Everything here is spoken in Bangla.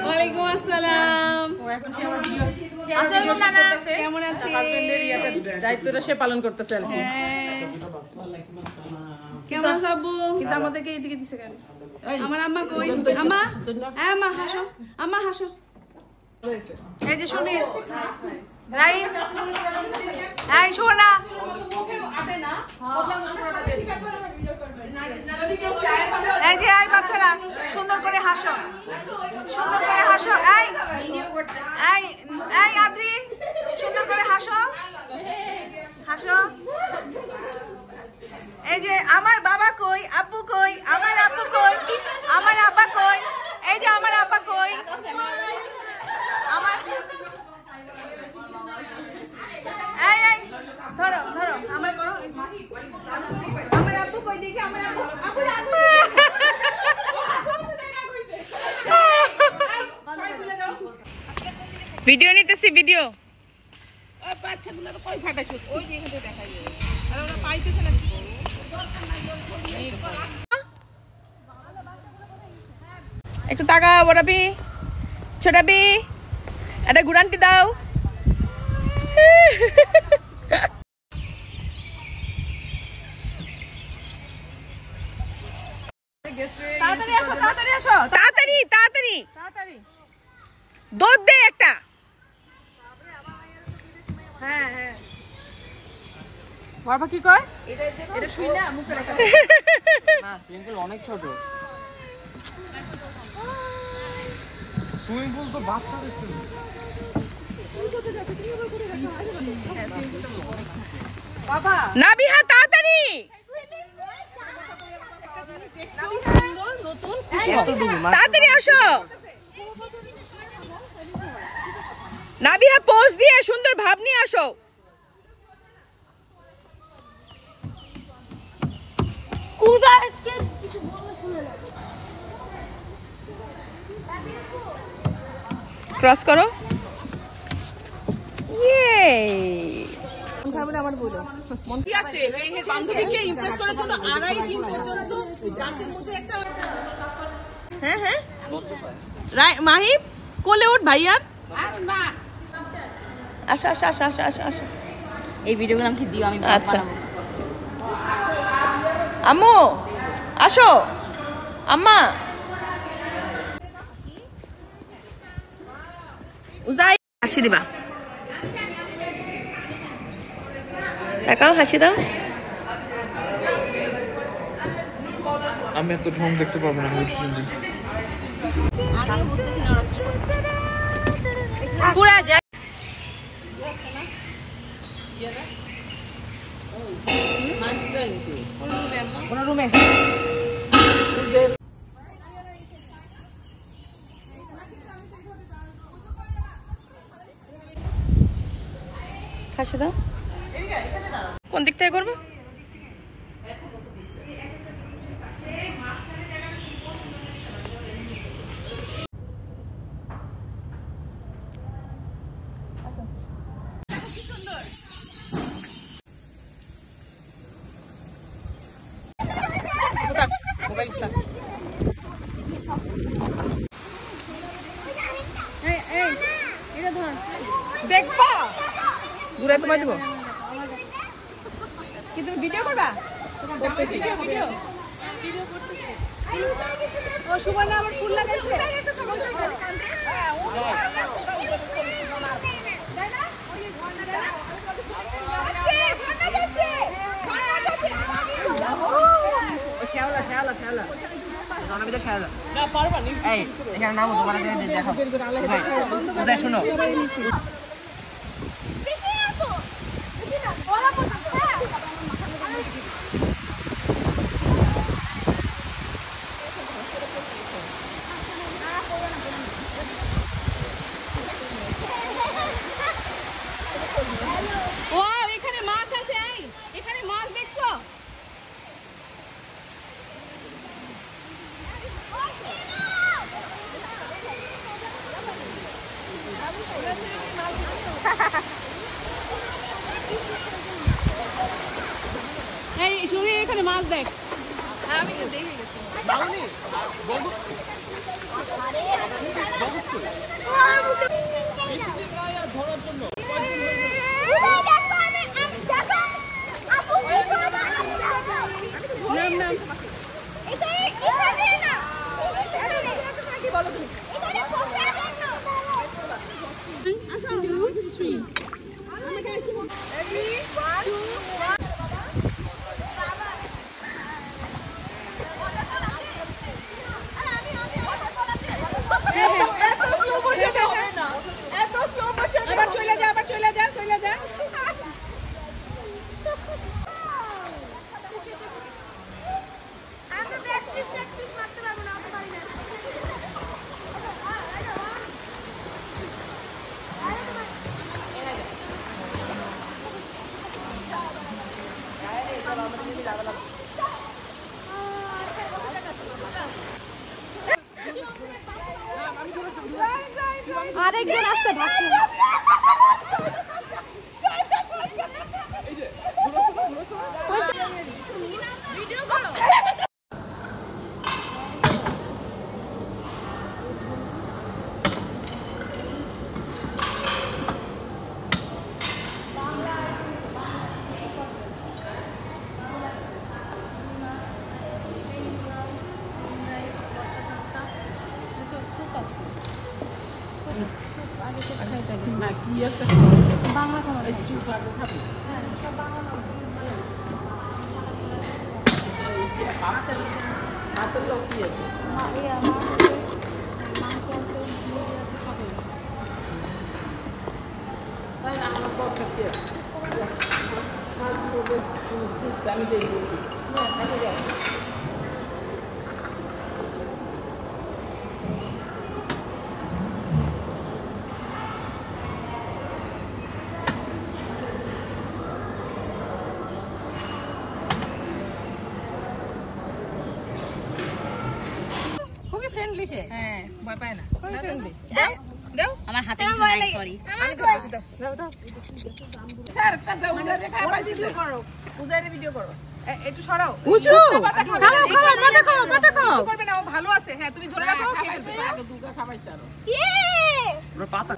ওয়ালাইকুম আসসালাম। আসসালামু নানা, কেমন আছেন? হাজবেন্ডের দায়িত্বটা সে পালন করতেছে। কেমন আছো আব্বু? কিন্তু আমাদেরকে এইদিকে দিছে কেন? আমার আম্মা কই? আম্মা, আম্মা হাসো, আম্মা হাসো। এই যে শুনি রাইট, এই শোনা, এই যে এই বাচ্চারা সুন্দর করে হাসো, সুন্দর করে হাসো। এই এই এই আদ্রি সুন্দর করে হাসো, হাসো। এই যে আমার বাবা কই, আব্বু কই, আমার আব্বু কই, আমার আব্বা কই, এই যে আমার আব্বা কই, আমার এই এই ধরো ধরো আমার করো, আমার আব্বু কই দেখি, আমার আব্বু ভিডিও নিতেছি, ভিডিও। ওই বাচ্চাগুলো কই ফাটাইছিস? ওই যে এখানে দেখাই, আর ওরা পাইতেছে না। একটু তাকাও বড়াবি, ছোটাবি, একটা গুড়ান্টি দাও। তাড়াতাড়ি আসো, তাড়াতাড়ি আসো, তাড়াতাড়ি তাড়াতাড়ি তাড়াতাড়ি দুধ দে একটা। হ্যাঁ হ্যাঁ, বাবা কি কয়? এটা শুই না, মুখে রাখা না, সুইমিং পুল অনেক ছোট। সুইমিং পুল তো বাচ্চাদের সুইমিং পুল। বাবা নাবিহা তাড়াতাড়ি, তাড়াতাড়ি আসো। নাবিহা পোজ দিয়ে সুন্দর ভাব নিয়ে আসো। ক্রস করো। আমার বলো মন কি আছে, এই বান্ধবীকে ইমপ্রেস করার জন্য 2.5 দিন পর্যন্ত গাছের মধ্যে একটা। হ্যাঁ হ্যাঁ মাহিব কোলে উঠ ভাইয়ার। আসো আসো আসো আসো আসো আসো। এই ভিডিওগুলো আমাকে দিও, আমি আচ্ছা আম্মু আসো, আম্মা উজাই হাসি দিবা, একাও হাসি দাও। আমি এত ঢং দেখতে পাবো না। আমিও বুঝতেছি না ওরা কি করছে। পুরা যায় কোন রুমে। হাসি দাও। কোন দিক থেকে করবো? দেখবা ঘুরে তোমার দিব কি? তুমি ভিডিও করবা? করতেছি ভিডিও। ও সুবর্ণা আবার ফুল লাগাইছে। শ্যাওলা শ্যাওলা শ্যাওলা না পারবা নি। এই এখানে নামো, তোমার দেখো কোথায় শুনো। এখানে মাছ আছে, এখানে মাছ দেখছো? এই শুনি এখানে মাছ দেখ। আমি তো দেখে গেছি। নাম নাম আবার চলে যা আবার চলে যা চলে যা আরেকজন আসছে ভাসছে না কি একটা বাংলা খাবার স্যুপ আগে খাবি হাতের লোক কি আছে তাই না আমার পক্ষে কি আমি যাই খুবই ফ্রেন্ডলি সে হ্যাঁ ভয় পায় না। ফ্রেন্ডলি দাও আমার হাতে কিছু নাই সরি আমি তো আছি, দাও দাও। স্যার একটা দাও উনারে খাবার ভিডিও করো, পূজারে ভিডিও করো। একটু সরাও। উঁচু পাতা খাও, পাতা খাও কিছু করবে না, ও ভালো আছে। হ্যাঁ তুমি ধরে রাখো, খেয়ে ফেলবে। দুগা খাবাইছে আরো পাতা